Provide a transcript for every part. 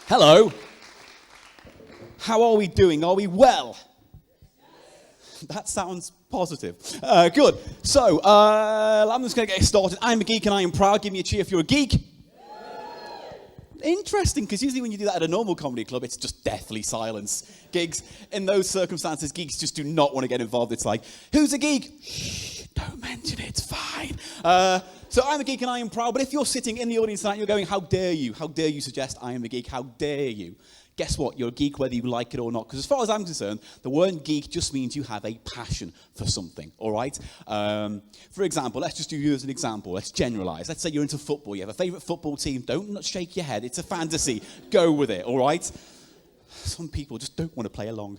Hello. How are we doing? Are we well? That sounds positive. Good. So, I'm just going to get started. I'm a geek and I am proud. Give me a cheer if you're a geek. Interesting, because usually when you do that at a normal comedy club, it's just deathly silence. Gigs, in those circumstances, geeks just do not want to get involved. It's like, who's a geek? Shh, don't mention it, it's fine. So I'm a geek and I am proud, but if you're sitting in the audience tonight, you're going, how dare you? How dare you suggest I am a geek? How dare you? Guess what? You're a geek whether you like it or not. Because as far as I'm concerned, the word geek just means you have a passion for something, all right? For example, let's just do you as an example. Let's generalize. Let's say you're into football. You have a favorite football team. Don't shake your head. It's a fantasy. Go with it, all right? Some people just don't want to play along.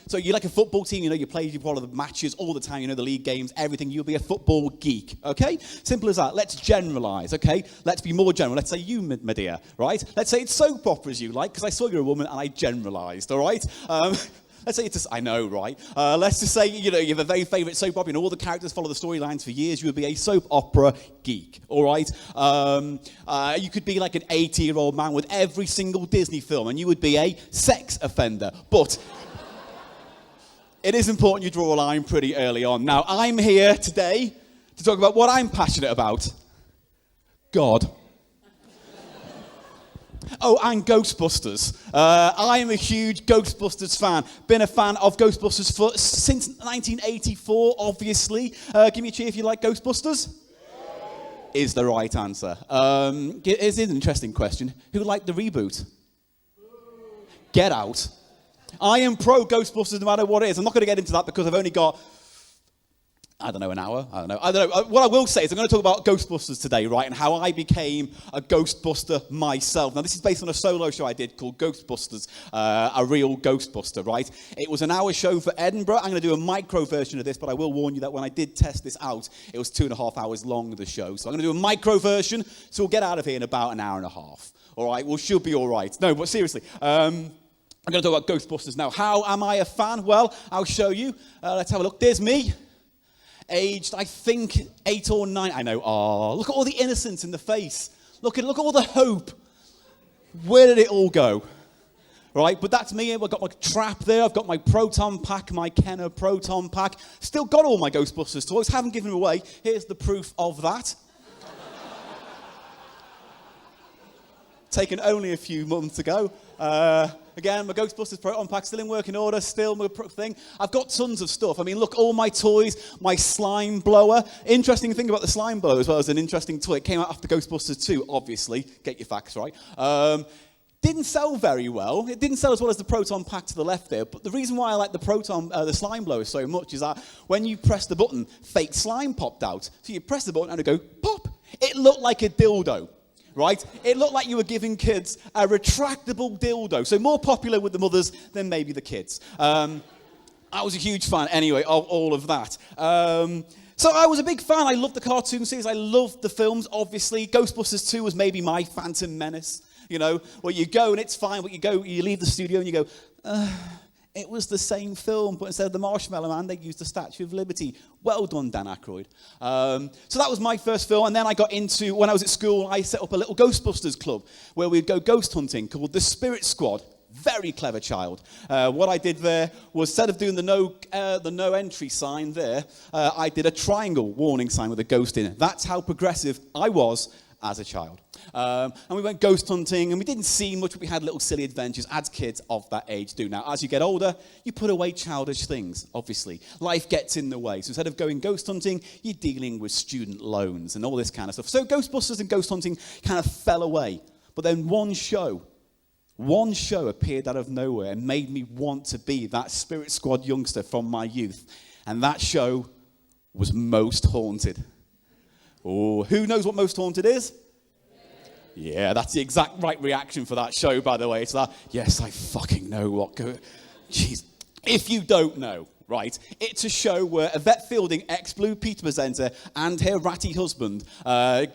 So you like a football team, you follow the matches all the time, the league games, everything. You'll be a football geek, okay? Simple as that. Let's generalize, okay? Let's be more general. Let's say you, my dear, right? Let's say it's soap operas you like, because I saw you're a woman and I generalized, all right? Let's say it's I know, right? Let's just say, you have a very favourite soap opera and all the characters follow the storylines for years. You would be a soap opera geek, all right? You could be like an 80-year-old man with every single Disney film and you would be a sex offender. But it is important you draw a line pretty early on. Now, I'm here today to talk about what I'm passionate about. God. Oh, and Ghostbusters. I am a huge Ghostbusters fan. Been a fan of Ghostbusters since 1984, obviously. Give me a cheer if you like Ghostbusters. Is the right answer. Here's an interesting question. Who liked the reboot? Get Out. I am pro Ghostbusters no matter what it is. I'm not going to get into that because I've only got an hour. I don't know. What I will say is I'm going to talk about Ghostbusters today, right, and how I became a Ghostbuster myself. Now, this is based on a solo show I did called Ghostbusters, a real Ghostbuster, right? It was an hour show for Edinburgh. I'm going to do a micro version of this, but I will warn you that when I did test this out, it was 2.5 hours long, the show. So I'm going to do a micro version, so we'll get out of here in about an hour and a half. All right? Well, should be all right. No, but seriously, I'm going to talk about Ghostbusters now. How am I a fan? Well, I'll show you. Let's have a look. There's me. Aged, I think, 8 or 9. I know. Oh, look at all the innocence in the face. Look at all the hope. Where did it all go? Right, but that's me. I've got my trap there. I've got my proton pack, my Kenner proton pack. Still got all my Ghostbusters toys. Haven't given them away. Here's the proof of that. Taken only a few months ago. Again, my Ghostbusters proton pack still in working order, still my thing. I've got tons of stuff. I mean, look, all my toys, my slime blower. Interesting thing about the slime blower as well as an interesting toy. It came out after Ghostbusters 2, obviously. Get your facts right. Didn't sell very well. It didn't sell as well as the proton pack to the left there. But the reason why I like the slime blower so much is that when you press the button, fake slime popped out. So you press the button and it go pop. It looked like a dildo. Right? It looked like you were giving kids a retractable dildo. So more popular with the mothers than maybe the kids. I was a huge fan, anyway, of all of that. So I was a big fan. I loved the cartoon series. I loved the films, obviously. Ghostbusters 2 was maybe my Phantom Menace. Where you go and it's fine, but you leave the studio and you go, it was the same film, but instead of the Marshmallow Man, they used the Statue of Liberty. Well done, Dan Aykroyd. So that was my first film, and then I got into, when I was at school, I set up a little Ghostbusters club where we'd go ghost hunting called the Spirit Squad. Very clever child. What I did there was, instead of doing the no entry sign there, I did a triangle warning sign with a ghost in it. That's how progressive I was as a child. And we went ghost hunting, and we didn't see much, but we had little silly adventures, as kids of that age do. Now, as you get older, you put away childish things, obviously. Life gets in the way. So instead of going ghost hunting, you're dealing with student loans and all this kind of stuff. So Ghostbusters and ghost hunting kind of fell away. But then one show appeared out of nowhere and made me want to be that Spirit Squad youngster from my youth. And that show was Most Haunted. Oh, who knows what Most Haunted is? Yeah, that's the exact right reaction for that show, by the way. It's that, yes, I fucking know what Jeez. If you don't know, right, it's a show where Yvette Fielding, ex-Blue Peter presenter, and her ratty husband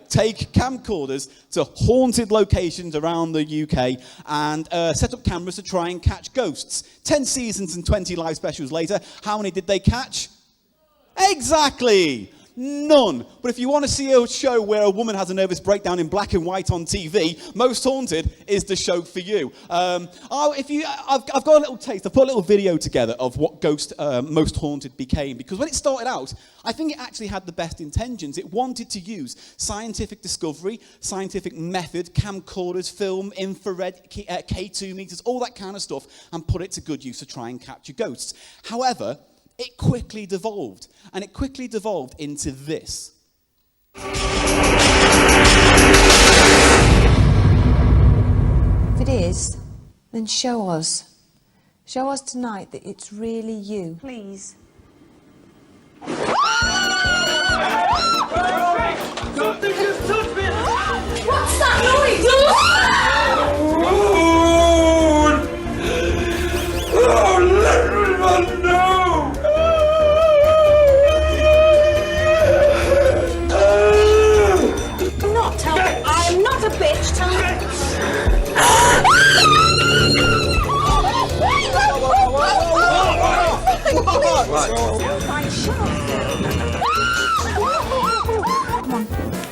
take camcorders to haunted locations around the UK and set up cameras to try and catch ghosts. 10 seasons and 20 live specials later, how many did they catch? Exactly! None. But if you want to see a show where a woman has a nervous breakdown in black and white on TV, Most Haunted is the show for you. I've got a little taste. I've put a little video together of what Most Haunted became. Because when it started out, I think it actually had the best intentions. It wanted to use scientific discovery, scientific method, camcorders, film, infrared, K2 meters, all that kind of stuff, and put it to good use to try and capture ghosts. However, it quickly devolved, and it quickly devolved into this. If it is, then show us. Show us tonight that it's really you. Please. Something just touched me! What's that noise? Oh, let everyone know! I'm not a bitch, tell me. Come on,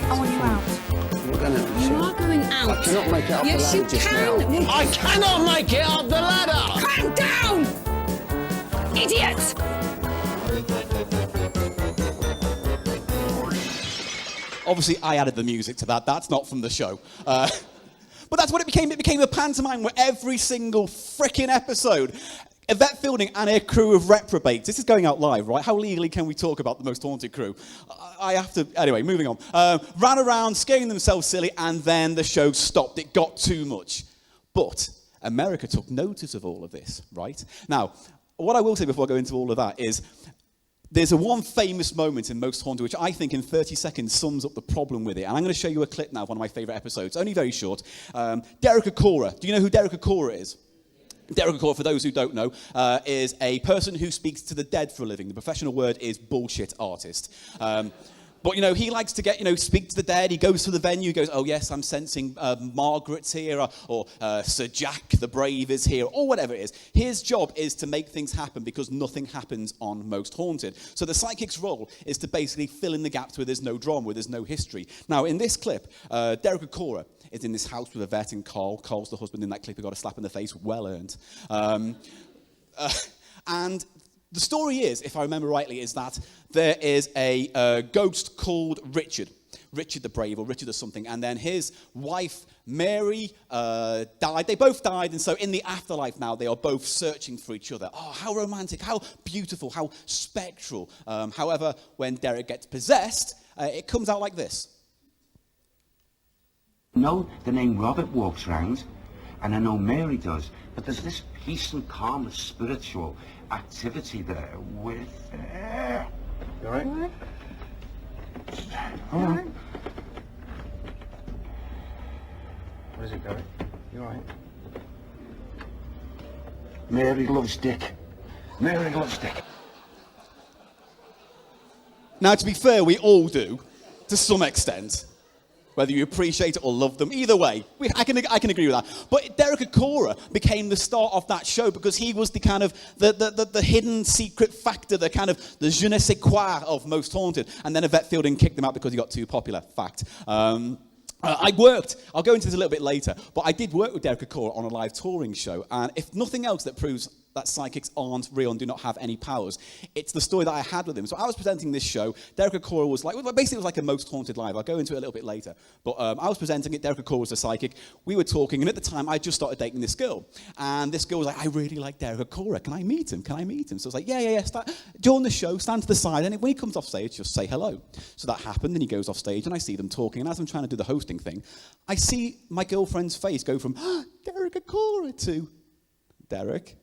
I want you out. You are going out. I cannot make it up yes, the you ladder just can. now. I cannot make it up the ladder! Calm down! Idiot! Obviously, I added the music to that. That's not from the show. But that's what it became. It became a pantomime where every single frickin' episode, Yvette Fielding and her crew of reprobates. This is going out live, right? How legally can we talk about the Most Haunted crew? I have to... Anyway, moving on. Ran around, scaring themselves silly, and then the show stopped. It got too much. But America took notice of all of this, right? Now, what I will say before I go into all of that is... There's one famous moment in Most Haunted, which I think in 30 seconds sums up the problem with it. And I'm going to show you a clip now of one of my favourite episodes, only very short. Derek Acorah. Do you know who Derek Acorah is? Derek Acorah, for those who don't know, is a person who speaks to the dead for a living. The professional word is bullshit artist. But, you know, he likes to get, speak to the dead. He goes to the venue, goes, oh, yes, I'm sensing Margaret's here, or Sir Jack the Brave is here, or whatever it is. His job is to make things happen because nothing happens on Most Haunted. So the psychic's role is to basically fill in the gaps where there's no drama, where there's no history. Now, in this clip, Derek Acorah is in this house with Yvette and Carl. Carl's the husband in that clip who got a slap in the face, well earned. And... the story is, if I remember rightly, is that there is a ghost called Richard the Brave, or Richard or something, and then his wife, Mary, died. They both died, and so in the afterlife now, they are both searching for each other. Oh, how romantic, how beautiful, how spectral. However, when Derek gets possessed, it comes out like this. No, the name Robert walks round, and I know Mary does, but there's this peace and calm and spiritual activity there with... You all right? All right. Where's it going? You all right? Mary loves Dick. Mary loves Dick. Now, to be fair, we all do, to some extent. Whether you appreciate it or love them, either way, I can agree with that. But Derek Acorah became the star of that show because he was the kind of the hidden secret factor, the kind of the je ne sais quoi of Most Haunted. And then Yvette Fielding kicked him out because he got too popular. Fact. I'll go into this a little bit later, but I did work with Derek Acorah on a live touring show, and if nothing else that proves that psychics aren't real and do not have any powers, it's the story that I had with him. So I was presenting this show. Derek Acorah was basically it was like a Most Haunted live. I'll go into it a little bit later. But I was presenting it. Derek Acorah was a psychic. We were talking, and at the time, I just started dating this girl. And this girl was like, I really like Derek Acorah. Can I meet him? So I was like, yeah. During the show, stand to the side, and when he comes off stage, just say hello. So that happened, and he goes off stage, and I see them talking. And as I'm trying to do the hosting thing, I see my girlfriend's face go from, Derek Acorah to Derek.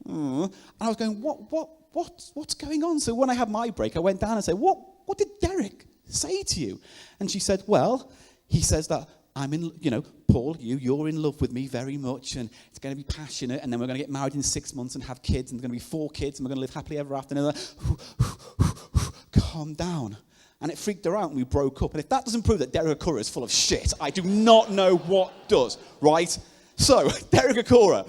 And I was going, what's going on? So when I had my break, I went down and said, what did Derek say to you? And she said, well, he says that I'm in, Paul, you're in love with me very much, and it's going to be passionate, and then we're going to get married in 6 months and have kids, and there's going to be 4 kids, and we're going to live happily ever after. And calm down. And it freaked her out, and we broke up. And if that doesn't prove that Derek Acorah is full of shit, I do not know what does, right? So, Derek Acorah.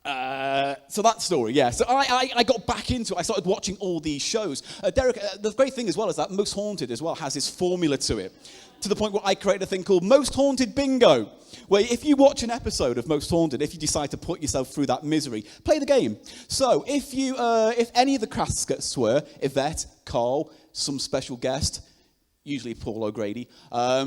So that story, yeah. So I got back into it. I started watching all these shows. Derek, the great thing as well is that Most Haunted as well has this formula to it, to the point where I created a thing called Most Haunted Bingo, where if you watch an episode of Most Haunted, if you decide to put yourself through that misery, play the game. So if any of the casts were Yvette, Carl, some special guest, usually Paul O'Grady,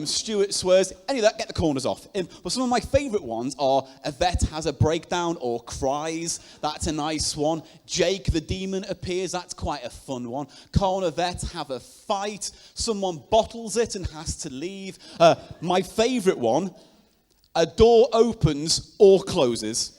Stuart swears, any of that, get the corners off. But some of my favourite ones are Yvette has a breakdown or cries, that's a nice one. Jake the demon appears, that's quite a fun one. Carl and Yvette have a fight, someone bottles it and has to leave. My favourite one, a door opens or closes.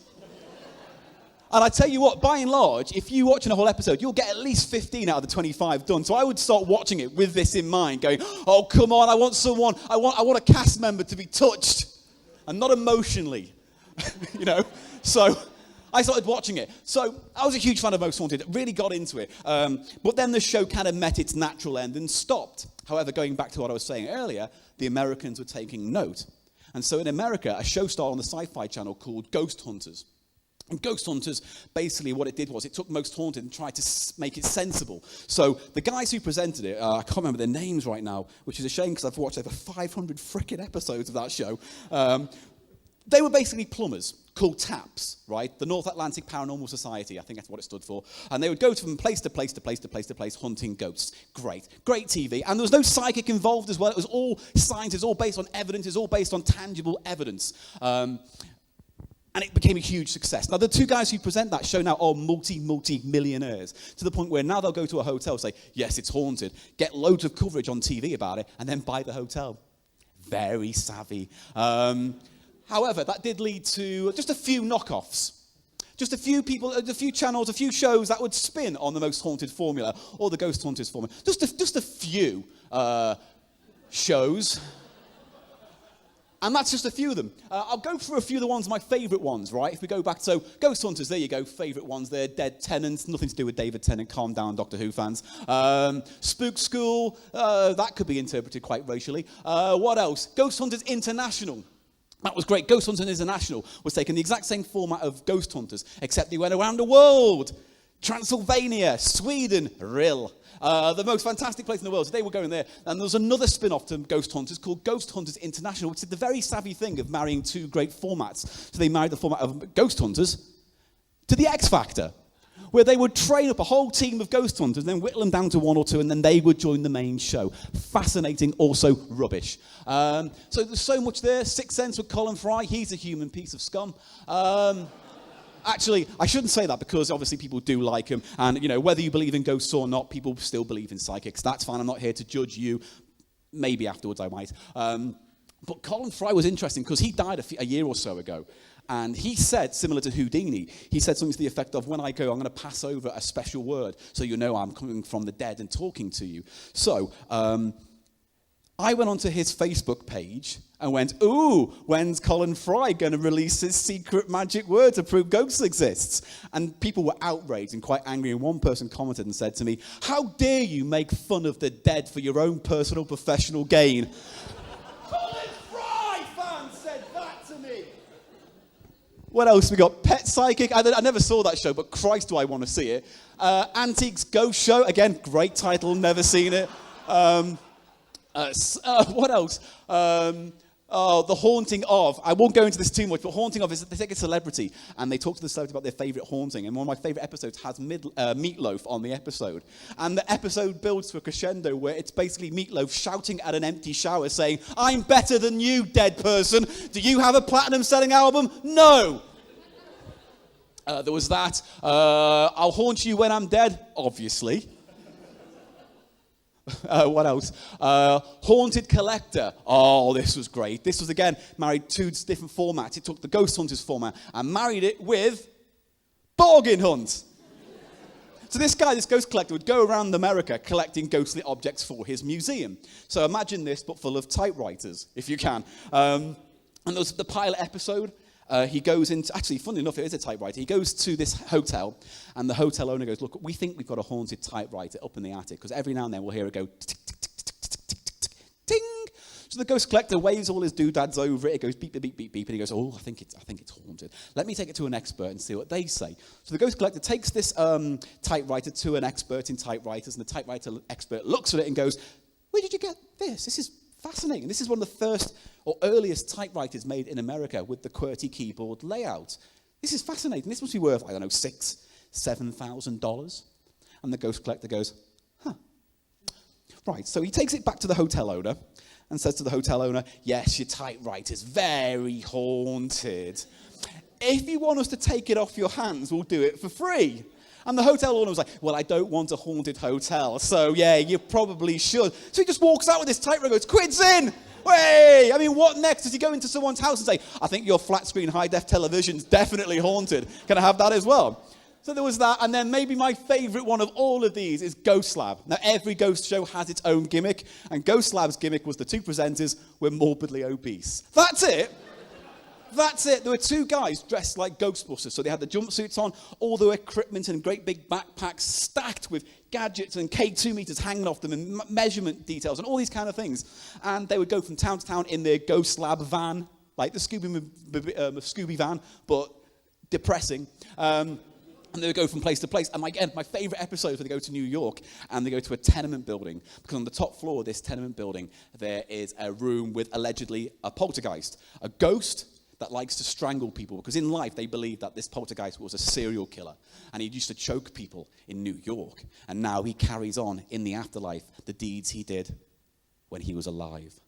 And I tell you what, by and large, if you're watching a whole episode, you'll get at least 15 out of the 25 done. So I would start watching it with this in mind, going, oh, come on, I want a cast member to be touched, and not emotionally, you know. So I started watching it. So I was a huge fan of Most Haunted, really got into it. But then the show kind of met its natural end and stopped. However, going back to what I was saying earlier, the Americans were taking note. And so in America, a show started on the Sci-Fi Channel called Ghost Hunters. And Ghost Hunters, basically what it did was it took Most Haunted and tried to make it sensible. So the guys who presented it, I can't remember their names right now, which is a shame because I've watched over 500 frickin' episodes of that show. They were basically plumbers called TAPS, right? The North Atlantic Paranormal Society, I think that's what it stood for. And they would go from place to place to place to place to place hunting ghosts. Great TV. And there was no psychic involved as well. It was all science, it was all based on evidence, it was all based on tangible evidence. And it became a huge success. Now, the two guys who present that show now are multi-millionaires, to the point where now they'll go to a hotel, say, yes, it's haunted, get loads of coverage on TV about it, and then buy the hotel. Very savvy. However, that did lead to just a few knockoffs. Just a few people, a few channels, a few shows that would spin on the Most Haunted formula, or the Ghost Hunters formula. Just a few shows. And that's just a few of them. I'll go through a few of the ones, my favourite ones, right? If we go back, so Ghost Hunters, there you go, favourite ones there. Dead Tennant, nothing to do with David Tennant, calm down, Doctor Who fans. Spook School, that could be interpreted quite racially. What else? Ghost Hunters International. That was great. Ghost Hunters International was taking the exact same format of Ghost Hunters, except they went around the world. Transylvania, Sweden, Rill. The most fantastic place in the world. So they were going there. And there was another spin-off to Ghost Hunters called Ghost Hunters International, which did the very savvy thing of marrying two great formats. So they married the format of Ghost Hunters to the X Factor, where they would train up a whole team of Ghost Hunters, then whittle them down to one or two, and then they would join the main show. Fascinating, also rubbish. So there's so much there. Sixth Sense with Colin Fry. He's a human piece of scum. Actually, I shouldn't say that because obviously people do like him. And, you know, whether you believe in ghosts or not, people still believe in psychics. That's fine. I'm not here to judge you. Maybe afterwards I might. But Colin Fry was interesting because he died a year or so ago. And he said, similar to Houdini, he said something to the effect of, when I go, I'm going to pass over a special word so you know I'm coming from the dead and talking to you. So I went onto his Facebook page and went, ooh, when's Colin Fry going to release his secret magic word to prove ghosts exists? And people were outraged and quite angry. And one person commented and said to me, how dare you make fun of the dead for your own personal professional gain? Colin Fry fans said that to me. What else we got? Pet Psychic. I never saw that show, but Christ, do I want to see it. Antiques Ghost Show. Again, great title, never seen it. What else? The Haunting of. I won't go into this too much, but Haunting of is they take a celebrity and they talk to the celebrity about their favourite haunting. And one of my favourite episodes has Meatloaf on the episode. And the episode builds to a crescendo where it's basically Meatloaf shouting at an empty shower saying, I'm better than you, dead person. Do you have a platinum-selling album? No. There was that. I'll haunt you when I'm dead, obviously. What else? Haunted Collector. Oh, this was great. This was, again, married two different formats. It took the Ghost Hunters format and married it with Bargain Hunt. So this guy, this ghost collector, would go around America collecting ghostly objects for his museum. So imagine this, but full of typewriters, if you can. And there was the pilot episode. He goes into, actually, funny enough, it is a typewriter. He goes to this hotel, and the hotel owner goes, look, we think we've got a haunted typewriter up in the attic, because every now and then we'll hear it go tick, tick, tick, tick, tick, tick, tick, ting. So So the ghost collector waves all his doodads over it. It goes beep, beep, beep, beep, beep, and he goes, oh, I think it's haunted. Let me take it to an expert and see what they say. So the ghost collector takes this typewriter to an expert in typewriters, and the typewriter expert looks at it and goes, where did you get this? This is fascinating. This is one of the first or earliest typewriters made in America with the QWERTY keyboard layout. This is fascinating. This must be worth, I don't know, $7,000. And the ghost collector goes, huh. Right, so he takes it back to the hotel owner and says to the hotel owner, yes, your typewriter's very haunted. If you want us to take it off your hands, we'll do it for free. And the hotel owner was like, well, I don't want a haunted hotel, so yeah, you probably should. So he just walks out with his typewriter and goes, quid's in! Way! I mean, what next? Does he go into someone's house and say, I think your flat screen high-def television's definitely haunted. Can I have that as well? So there was that, and then maybe my favourite one of all of these is Ghost Lab. Now, every ghost show has its own gimmick, and Ghost Lab's gimmick was the two presenters were morbidly obese. That's it. That's it. There were two guys dressed like Ghostbusters. So they had the jumpsuits on, all their equipment and great big backpacks stacked with gadgets and K2 meters hanging off them and measurement details and all these kind of things. And they would go from town to town in their Ghost Lab van, like the Scooby van, but depressing. And they would go from place to place. And again, my favourite episode is when they go to New York and they go to a tenement building. Because on the top floor of this tenement building, there is a room with allegedly a poltergeist. A ghost that likes to strangle people. Because in life, they believe that this poltergeist was a serial killer. And he used to choke people in New York. And now he carries on in the afterlife the deeds he did when he was alive.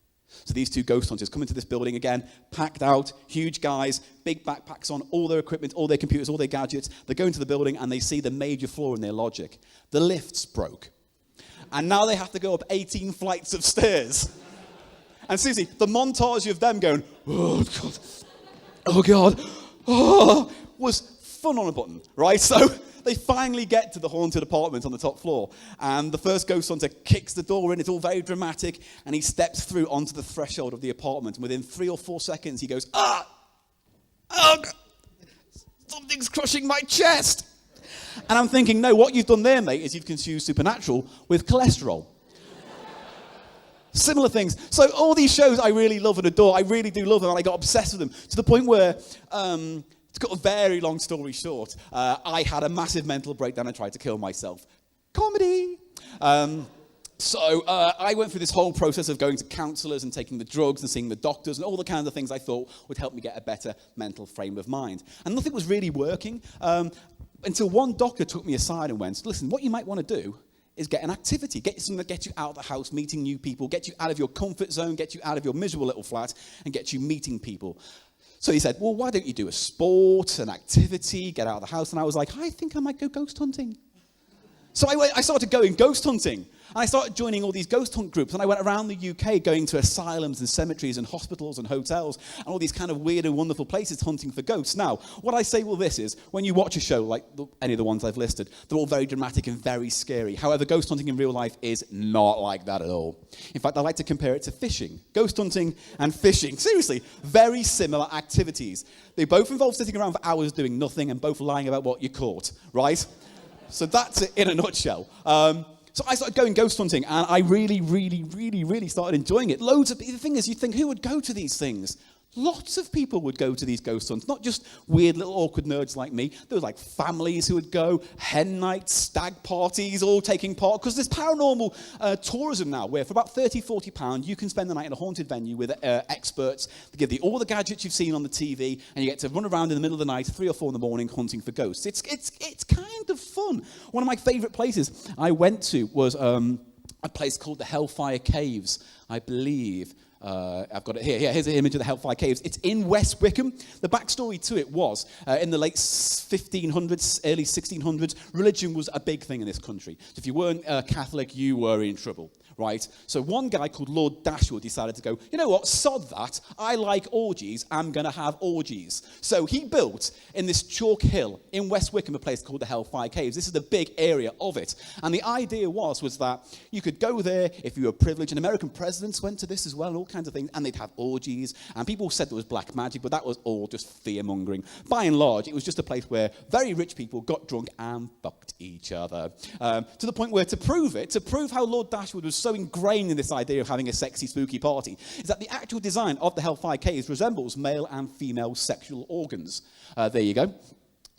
So these two ghost hunters come into this building again, packed out, huge guys, big backpacks on, all their equipment, all their computers, all their gadgets. They go into the building and they see the major flaw in their logic. The lifts broke. And now they have to go up 18 flights of stairs. And seriously, the montage of them going, oh, God, oh, God, oh, was fun on a button, right? So they finally get to the haunted apartment on the top floor, and the first ghost hunter kicks the door in. It's all very dramatic, and he steps through onto the threshold of the apartment, and within 3 or 4 seconds, he goes, oh, God, something's crushing my chest. And I'm thinking, no, what you've done there, mate, is you've confused supernatural with cholesterol. Similar things. So all these shows I really love and adore. I really do love them, and I got obsessed with them to the point where, to cut a very long story short, I had a massive mental breakdown and tried to kill myself. Comedy! So I went through this whole process of going to counsellors and taking the drugs and seeing the doctors and all the kinds of things I thought would help me get a better mental frame of mind. And nothing was really working until one doctor took me aside and went, listen, what you might want to do is get an activity, get something that gets you out of the house, meeting new people, get you out of your comfort zone, get you out of your miserable little flat, and get you meeting people. So he said, well, why don't you do a sport, an activity, get out of the house? And I was like, I think I might go ghost hunting. So I started going ghost hunting. And I started joining all these ghost hunt groups. And I went around the UK going to asylums and cemeteries and hospitals and hotels and all these kind of weird and wonderful places hunting for ghosts. Now, what I say with this is, when you watch a show like any of the ones I've listed, they're all very dramatic and very scary. However, ghost hunting in real life is not like that at all. In fact, I like to compare it to fishing. Ghost hunting and fishing. Seriously, very similar activities. They both involve sitting around for hours doing nothing and both lying about what you caught, right? So that's it in a nutshell. So I started going ghost hunting, and I really started enjoying it. Loads of people. The thing is, you'd think, who would go to these things? Lots of people would go to these ghost hunts, not just weird little awkward nerds like me. There were like families who would go, hen nights, stag parties, all taking part. Because there's paranormal tourism now, where for about £30-40, you can spend the night in a haunted venue with experts. They give you all the gadgets you've seen on the TV, and you get to run around in the middle of the night, 3 or 4 in the morning, hunting for ghosts. It's kind of fun. One of my favourite places I went to was a place called the Hellfire Caves, I believe. I've got it here. Yeah, here's an image of the Hellfire Caves. It's in West Wickham. The backstory to it was, in the late 1500s, early 1600s, religion was a big thing in this country. So if you weren't Catholic, you were in trouble, right? So one guy called Lord Dashwood decided to go, you know what, sod that. I like orgies. I'm going to have orgies. So he built, in this chalk hill in West Wickham, a place called the Hellfire Caves. This is the big area of it. And the idea was that you could go there if you were privileged. And American presidents went to this as well, and all kinds of things, and they'd have orgies, and people said there was black magic, but that was all just fear-mongering. By and large, it was just a place where very rich people got drunk and fucked each other. To the point where, to prove how Lord Dashwood was so so ingrained in this idea of having a sexy, spooky party is that the actual design of the Hellfire Caves resembles male and female sexual organs. There you go.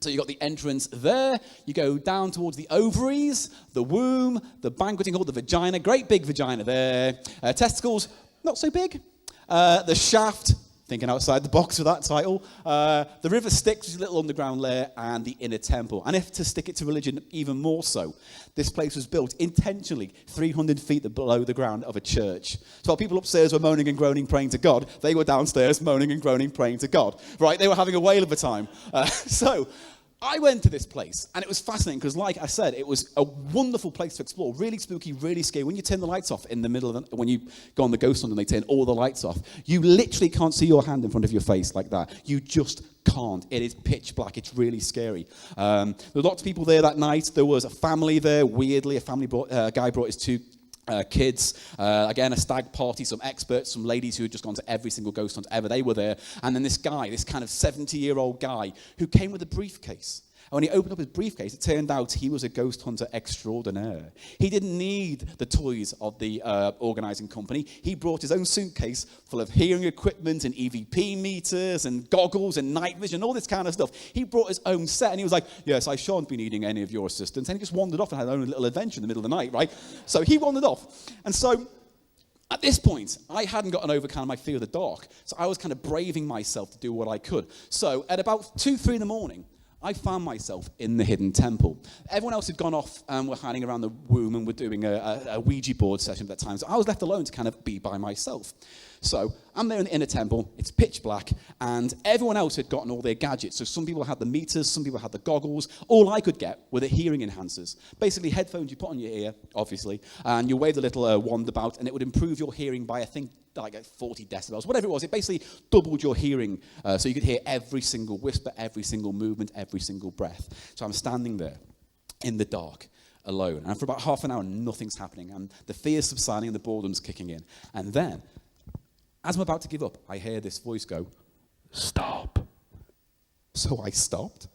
So you've got the entrance there, you go down towards the ovaries, the womb, the banqueting hall, the vagina, great big vagina there, testicles, not so big, the shaft, thinking outside the box for that title, the river Styx, which is a little underground lair, and the inner temple. And if to stick it to religion even more so, this place was built intentionally 300 feet below the ground of a church. So while people upstairs were moaning and groaning, praying to God, they were downstairs moaning and groaning, praying to God. Right? They were having a whale of a time. So I went to this place, and it was fascinating because, like I said, it was a wonderful place to explore. Really spooky, really scary. When you turn the lights off in the middle of when you go on the ghost hunt and they turn all the lights off, you literally can't see your hand in front of your face like that. You just can't. It is pitch black. It's really scary. There were lots of people there that night. There was a family there. Weirdly, a family guy brought his two kids, again, a stag party, some experts, some ladies who had just gone to every single ghost hunt ever, they were there. And then this guy, this kind of 70-year-old guy, who came with a briefcase. And when he opened up his briefcase, it turned out he was a ghost hunter extraordinaire. He didn't need the toys of the organising company. He brought his own suitcase full of hearing equipment and EVP meters and goggles and night vision, all this kind of stuff. He brought his own set, and he was like, yes, I shan't be needing any of your assistance. And he just wandered off and had his own little adventure in the middle of the night, right? So he wandered off. And so at this point, I hadn't gotten over kind of my fear of the dark. So I was kind of braving myself to do what I could. So at about 2, 3 in the morning, I found myself in the hidden temple. Everyone else had gone off and were hiding around the room and were doing a Ouija board session at that time. So I was left alone to kind of be by myself. So I'm there in the inner temple, it's pitch black, and everyone else had gotten all their gadgets. So some people had the meters, some people had the goggles. All I could get were the hearing enhancers. Basically headphones you put on your ear, obviously, and you wave the little wand about, and it would improve your hearing by, I think, like 40 decibels, whatever it was. It basically doubled your hearing, so you could hear every single whisper, every single movement, every single breath. So I'm standing there in the dark, alone, and for about half an hour, nothing's happening, and the fear's subsiding and the boredom's kicking in. And then, as I'm about to give up, I hear this voice go, stop. So I stopped,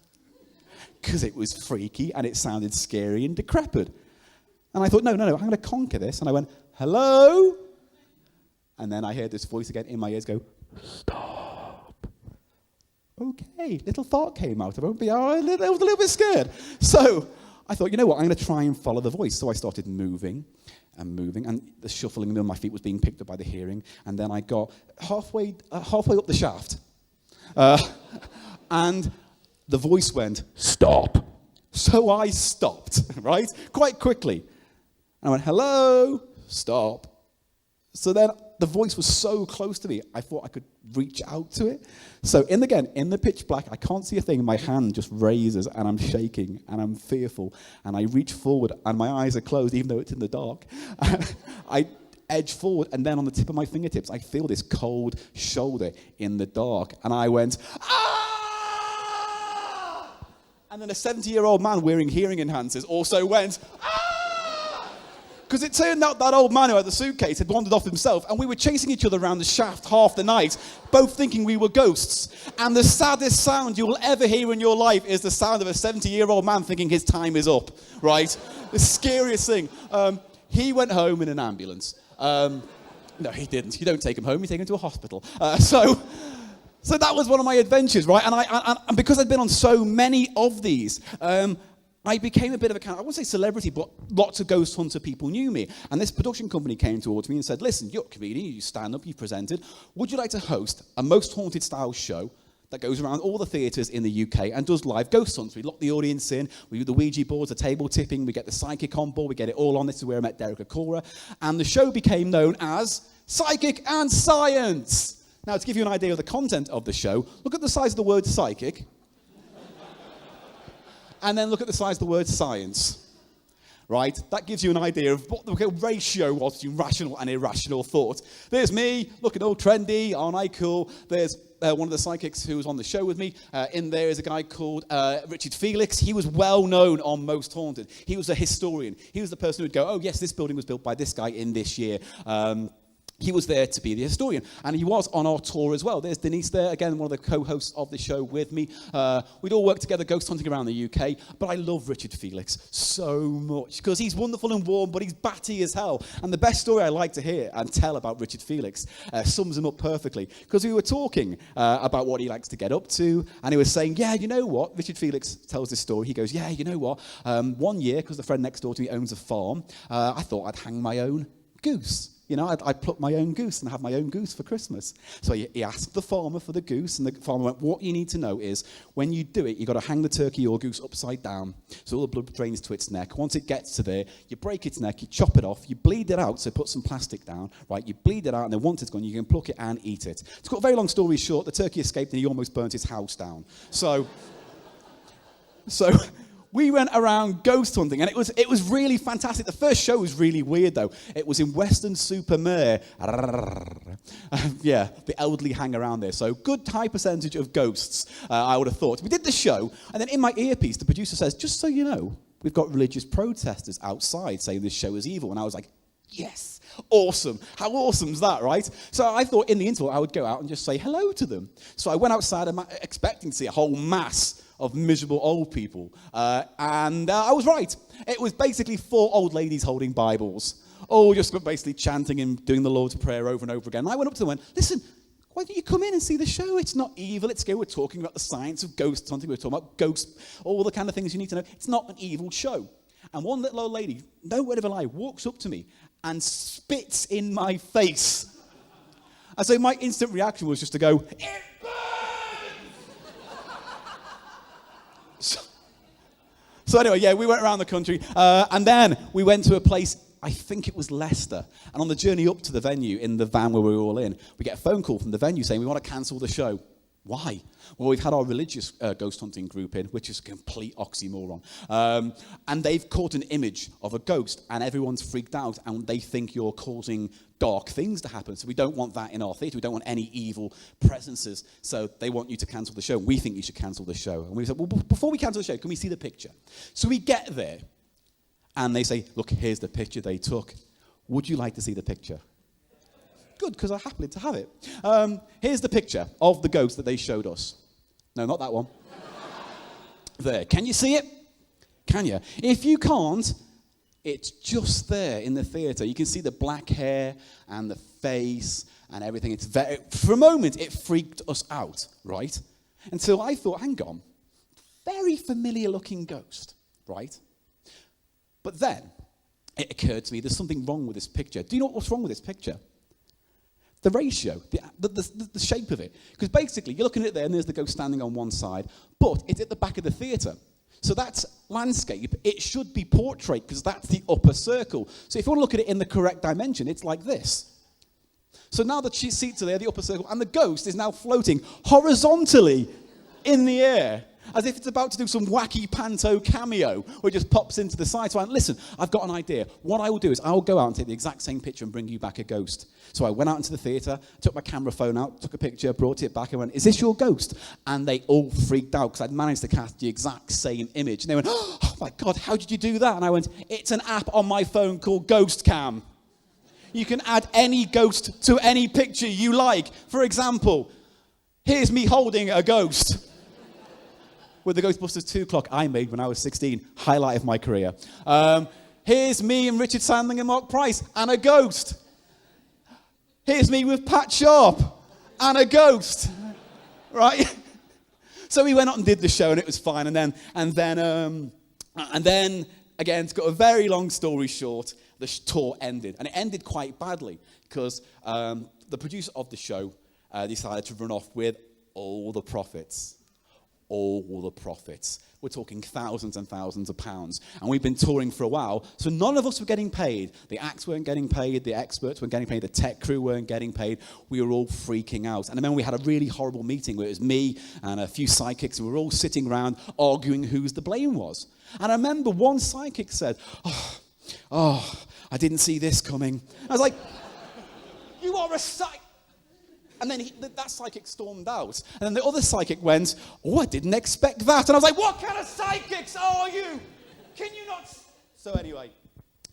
because it was freaky, and it sounded scary and decrepit. And I thought, no, I'm going to conquer this. And I went, hello? And then I heard this voice again in my ears go, stop. Okay, little thought came out. I was a little bit scared. So I thought, you know what, I'm going to try and follow the voice. So I started moving, and the shuffling of my feet was being picked up by the hearing. And then I got halfway up the shaft, and the voice went, stop. So I stopped, right, quite quickly. And I went, hello, stop. So then the voice was so close to me, I thought I could reach out to it. So in the pitch black, I can't see a thing. My hand just raises, and I'm shaking, and I'm fearful. And I reach forward, and my eyes are closed, even though it's in the dark. I edge forward, and then on the tip of my fingertips, I feel this cold shoulder in the dark. And I went, ah! And then a 70-year-old man wearing hearing enhancers also went, ah! Because it turned out that old man who had the suitcase had wandered off himself, and we were chasing each other around the shaft half the night, both thinking we were ghosts. And the saddest sound you will ever hear in your life is the sound of a 70-year-old man thinking his time is up, right? The scariest thing. He went home in an ambulance. No, he didn't. You don't take him home, you take him to a hospital. So that was one of my adventures, right? And because I'd been on so many of these, I became a bit of a I wouldn't say celebrity, but lots of ghost hunter people knew me. And this production company came towards me and said, listen, you're a comedian, you stand up, you've presented. Would you like to host a Most Haunted style show that goes around all the theatres in the UK and does live ghost hunts? We lock the audience in, we do the Ouija boards, the table tipping, we get the psychic on board, we get it all on. This is where I met Derek Akora. And the show became known as Psychic and Science. Now, to give you an idea of the content of the show, look at the size of the word psychic. And then look at the size of the word science, right? That gives you an idea of what the ratio was between rational and irrational thought. There's me, looking all trendy, aren't I cool? There's one of the psychics who was on the show with me. In there is a guy called Richard Felix. He was well known on Most Haunted. He was a historian. He was the person who would go, oh yes, this building was built by this guy in this year. he was there to be the historian, and he was on our tour as well. There's Denise there, again, one of the co-hosts of the show with me. We'd all worked together ghost hunting around the UK, but I love Richard Felix so much, because he's wonderful and warm, but he's batty as hell. And the best story I like to hear and tell about Richard Felix sums him up perfectly, because we were talking about what he likes to get up to, and he was saying, yeah, you know what? Richard Felix tells this story. He goes, yeah, you know what? One year, because the friend next door to me owns a farm, I thought I'd hang my own goose. You know, I'd pluck my own goose and have my own goose for Christmas. So he asked the farmer for the goose, and the farmer went, what you need to know is, when you do it, you've got to hang the turkey or goose upside down, so all the blood drains to its neck. Once it gets to there, you break its neck, you chop it off, you bleed it out, so put some plastic down, right? You bleed it out, and then once it's gone, you can pluck it and eat it. To cut a very long story short, the turkey escaped, and he almost burnt his house down. So we went around ghost hunting, and it was really fantastic. The first show was really weird, though. It was in Weston-super-Mare. Yeah, the elderly hang around there. So good high percentage of ghosts, I would have thought. We did the show, and then in my earpiece, the producer says, just so you know, we've got religious protesters outside saying this show is evil. And I was like, yes, awesome. How awesome is that, right? So I thought in the interval, I would go out and just say hello to them. So I went outside expecting to see a whole mass of miserable old people. And I was right. It was basically 4 old ladies holding Bibles, all just basically chanting and doing the Lord's Prayer over and over again. And I went up to them and went, listen, why don't you come in and see the show? It's not evil. It's good. We're talking about the science of ghost hunting. We're talking about ghosts, all the kind of things you need to know. It's not an evil show. And one little old lady, no word of a lie, walks up to me and spits in my face. And so my instant reaction was just to go, it burns! So anyway, yeah, we went around the country, and then we went to a place, I think it was Leicester, and on the journey up to the venue, in the van where we were all in, we get a phone call from the venue saying, we want to cancel the show. Why? Well, we've had our religious ghost hunting group in, which is a complete oxymoron. And they've caught an image of a ghost, and everyone's freaked out, and they think you're causing dark things to happen. So we don't want that in our theatre. We don't want any evil presences. So they want you to cancel the show. We think you should cancel the show. And we said, well, before we cancel the show, can we see the picture? So we get there, and they say, look, here's the picture they took. Would you like to see the picture? Good, because I'm happy to have it. Here's the picture of the ghost that they showed us. No, not that one. There. Can you see it? Can you? If you can't, it's just there in the theatre. You can see the black hair and the face and everything. It's very, for a moment, it freaked us out, right? Until I thought, hang on, very familiar looking ghost, right? But then it occurred to me, there's something wrong with this picture. Do you know what's wrong with this picture? The ratio, the shape of it. Because basically, you're looking at it there, and there's the ghost standing on one side, but it's at the back of the theatre. So that's landscape. It should be portrait, because that's the upper circle. So if you want to look at it in the correct dimension, it's like this. So now the seats are there, the upper circle, and the ghost is now floating horizontally in the air, as if it's about to do some wacky panto cameo, where it just pops into the side. So I went, listen, I've got an idea. What I will do is I will go out and take the exact same picture and bring you back a ghost. So I went out into the theatre, took my camera phone out, took a picture, brought it back, and went, is this your ghost? And they all freaked out, because I'd managed to cast the exact same image. And they went, oh my God, how did you do that? And I went, it's an app on my phone called Ghost Cam. You can add any ghost to any picture you like. For example, here's me holding a ghost. With the Ghostbusters 2 clock I made when I was 16, highlight of my career. Here's me and Richard Sandling and Mark Price and a ghost. Here's me with Pat Sharp and a ghost, right? So we went out and did the show, and it was fine. And then again, to cut a very long story short, the tour ended, and it ended quite badly because the producer of the show decided to run off with all the profits. All the profits. We're talking thousands and thousands of pounds. And we've been touring for a while, so none of us were getting paid. The acts weren't getting paid, the experts weren't getting paid, the tech crew weren't getting paid. We were all freaking out. And I remember we had a really horrible meeting where it was me and a few sidekicks, and we were all sitting around arguing whose the blame was. And I remember one sidekick said, oh, I didn't see this coming. I was like, you are a psychic. And then that psychic stormed out. And then the other psychic went, oh, I didn't expect that. And I was like, what kind of psychics are you? Can you not? So anyway,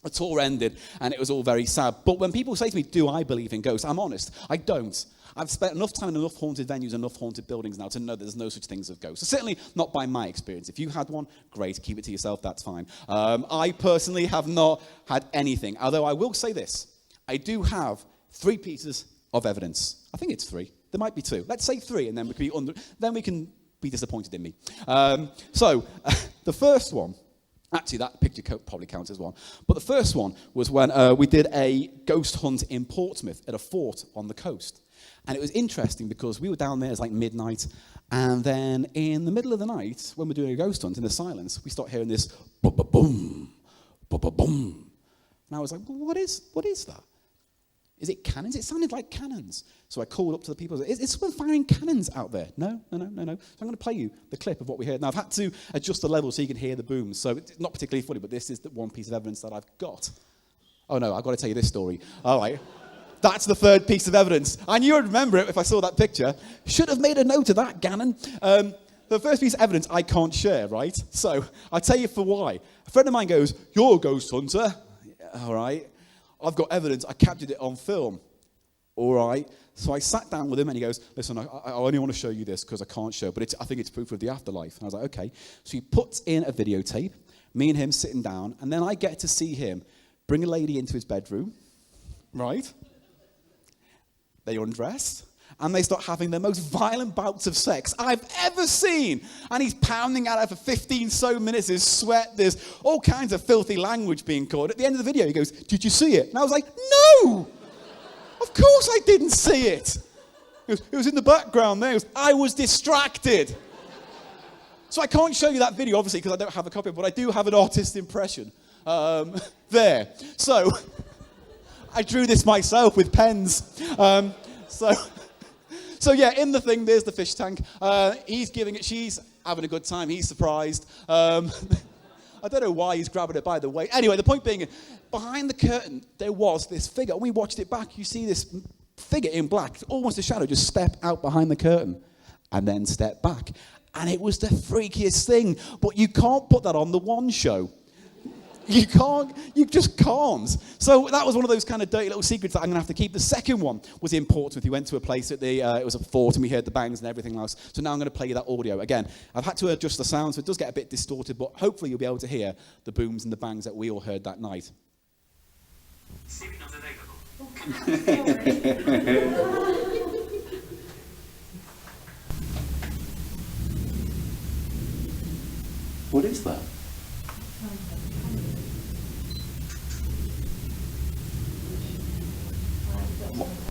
the tour ended, and it was all very sad. But when people say to me, do I believe in ghosts? I'm honest, I don't. I've spent enough time in enough haunted venues, enough haunted buildings now to know there's no such things as ghosts. Certainly not by my experience. If you had one, great, keep it to yourself, that's fine. I personally have not had anything. Although I will say this, I do have 3 pieces of evidence. I think it's 3. There might be 2. Let's say 3, and then we can be disappointed in me. The first one, actually that picture probably counts as one, but the first one was when we did a ghost hunt in Portsmouth at a fort on the coast. And it was interesting because we were down there, it was like midnight, and then in the middle of the night, when we're doing a ghost hunt in the silence, we start hearing this ba-ba-boom, ba-ba-boom. And I was like, well, what is that? Is it cannons? It sounded like cannons. So I called up to the people. Is someone firing cannons out there? No. So I'm going to play you the clip of what we heard. Now, I've had to adjust the level so you can hear the booms. So it's not particularly funny, but this is the one piece of evidence that I've got. Oh, no, I've got to tell you this story. All right. That's the third piece of evidence. I knew I'd remember it if I saw that picture. Should have made a note of that, Gannon. The first piece of evidence I can't share, right? So I'll tell you for why. A friend of mine goes, you're a ghost hunter. All right. I've got evidence. I captured it on film. All right. So I sat down with him and he goes, listen, I only want to show you this because I can't show, but I think it's proof of the afterlife. And I was like, okay. So he puts in a videotape, me and him sitting down, and then I get to see him bring a lady into his bedroom, right? They undress, and they start having the most violent bouts of sex I've ever seen. And he's pounding at her for 15 so minutes. There's sweat, there's all kinds of filthy language being called. At the end of the video, he goes, did you see it? And I was like, no! Of course I didn't see it. It was in the background there. I was distracted. So I can't show you that video, obviously, because I don't have a copy, but I do have an artist impression there. So I drew this myself with pens. So yeah, in the thing, there's the fish tank. He's giving it, she's having a good time. He's surprised. I don't know why he's grabbing it by the way. Anyway, the point being, behind the curtain, there was this figure. When we watched it back, you see this figure in black, almost a shadow, just step out behind the curtain and then step back. And it was the freakiest thing. But you can't put that on the One Show. You just can't. So that was one of those kind of dirty little secrets that I'm going to have to keep. The second one was in Portsmouth. We went to a place at it was a fort, and we heard the bangs and everything else. So now I'm going to play you that audio. Again, I've had to adjust the sound, so it does get a bit distorted, but hopefully you'll be able to hear the booms and the bangs that we all heard that night. Signals available. What is that?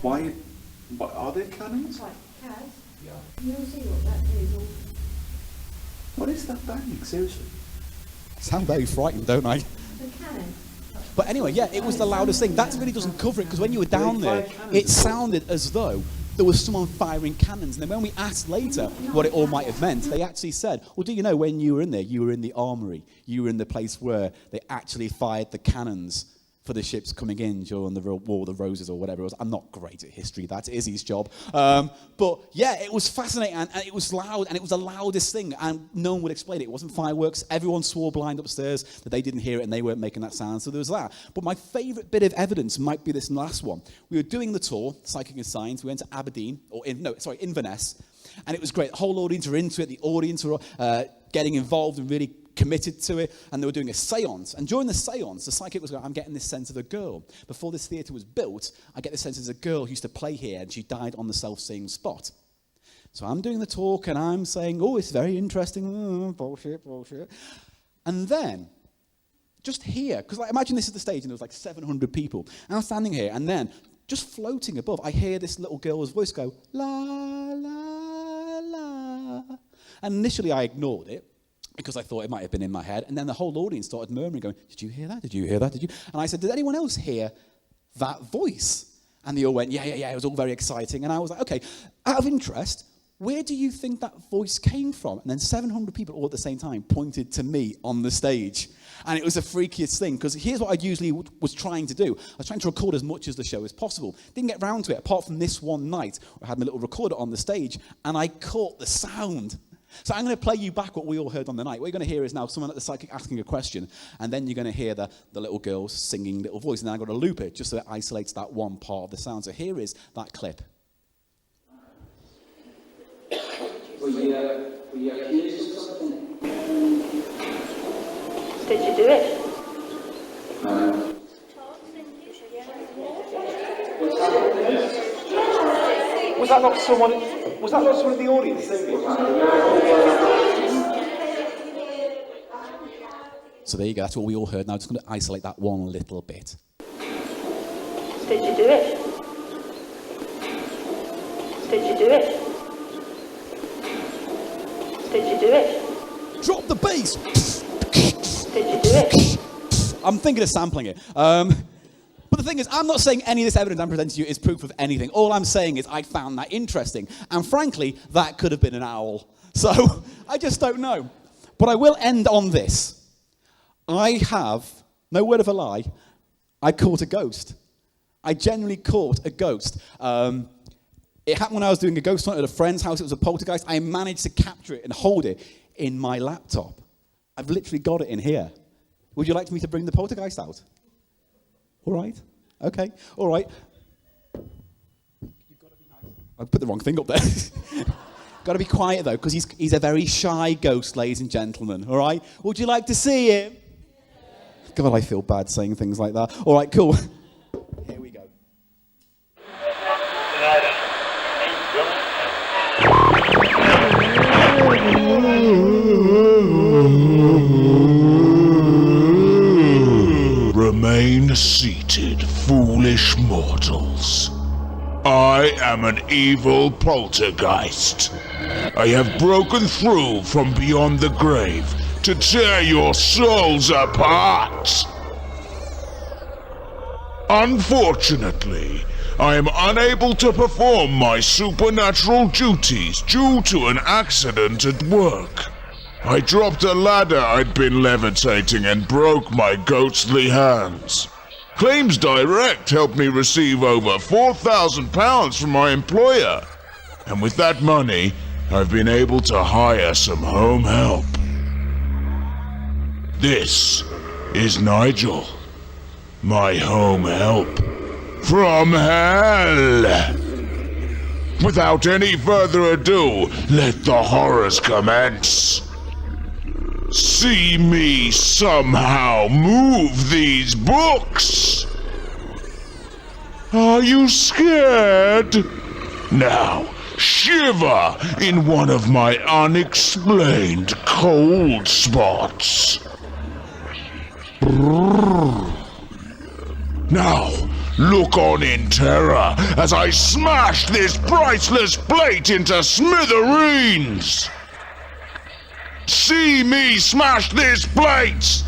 Why are there cannons? You'll see what that is. What is that bang? Seriously? I sound very frightened, don't I? The cannon. But anyway, yeah, it was the loudest thing. That really doesn't cover it, because when you were down there, it sounded as though there was someone firing cannons. And then when we asked later what it all might have meant, they actually said, well, do you know when you were in there, you were in the armory. You were in the place where they actually fired the cannons for the ships coming in during the War of the Roses or whatever it was. I'm not great at history, that's Izzy's job. But yeah, it was fascinating, and it was loud, and it was the loudest thing, and no one would explain it. It wasn't fireworks. Everyone swore blind upstairs that they didn't hear it and they weren't making that sound, so there was that. But my favourite bit of evidence might be this last one. We were doing the tour, Psychic and Science. We went to Aberdeen, Inverness, and it was great. The whole audience were into it. The audience were getting involved and really committed to it, and they were doing a seance. And during the seance, the psychic was going, I'm getting this sense of a girl. Before this theatre was built, I get this sense of a girl who used to play here, and she died on the self-same spot. So I'm doing the talk, and I'm saying, oh, it's very interesting. Bullshit. And then, just here, because imagine this is the stage, and there was like 700 people. And I'm standing here, and then, just floating above, I hear this little girl's voice go, la, la, la. And initially, I ignored it, because I thought it might have been in my head. And then the whole audience started murmuring, going, did you hear that? Did you hear that? Did you? And I said, did anyone else hear that voice? And they all went, yeah, it was all very exciting. And I was like, okay, out of interest, where do you think that voice came from? And then 700 people all at the same time pointed to me on the stage. And it was the freakiest thing, because here's what I usually was trying to do. I was trying to record as much as the show as possible. Didn't get round to it, apart from this one night, where I had my little recorder on the stage, and I caught the sound. So I'm going to play you back what we all heard on the night. What you're going to hear is now someone at the psychic asking a question, and then you're going to hear the little girl singing little voice, and then I'm going to loop it just so it isolates that one part of the sound. So here is that clip. Were you accused of something? Did you do it? No. Was that not someone in the audience singing? So there you go, that's what we all heard. Now I'm just going to isolate that one little bit. Did you do it? Did you do it? Did you do it? Drop the bass! Did you do it? I'm thinking of sampling it. But the thing is, I'm not saying any of this evidence I'm presenting to you is proof of anything. All I'm saying is I found that interesting. And frankly, that could have been an owl. So I just don't know. But I will end on this. I have, no word of a lie, I caught a ghost. I genuinely caught a ghost. It happened when I was doing a ghost hunt at a friend's house. It was a poltergeist. I managed to capture it and hold it in my laptop. I've literally got it in here. Would you like me to bring the poltergeist out? All right. Okay. All right. You've got to be nice. I put the wrong thing up there. Got to be quiet, though, because he's a very shy ghost, ladies and gentlemen. All right? Would you like to see him? God, I feel bad saying things like that. All right, cool. Here we go. Remain seated, foolish mortals. I am an evil poltergeist. I have broken through from beyond the grave to tear your souls apart. Unfortunately, I am unable to perform my supernatural duties due to an accident at work. I dropped a ladder I'd been levitating and broke my ghostly hands. Claims Direct helped me receive over £4,000 from my employer. And with that money, I've been able to hire some home help. This is Nigel, my home help from hell. Without any further ado, let the horrors commence. See me somehow move these books. Are you scared? Now, shiver in one of my unexplained cold spots. Now, look on in terror as I smash this priceless plate into smithereens. See me smash this plate!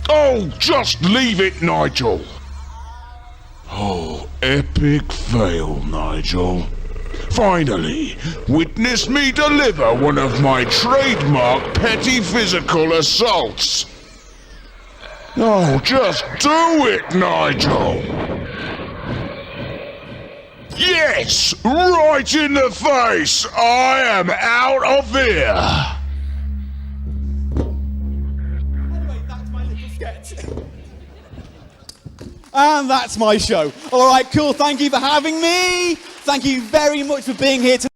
Oh, just leave it, Nigel. Oh, epic fail, Nigel. Finally, witness me deliver one of my trademark petty physical assaults. Oh, just do it, Nigel! Yes! Right in the face! I am out of here! And that's my show. All right, cool. Thank you for having me. Thank you very much for being here tonight.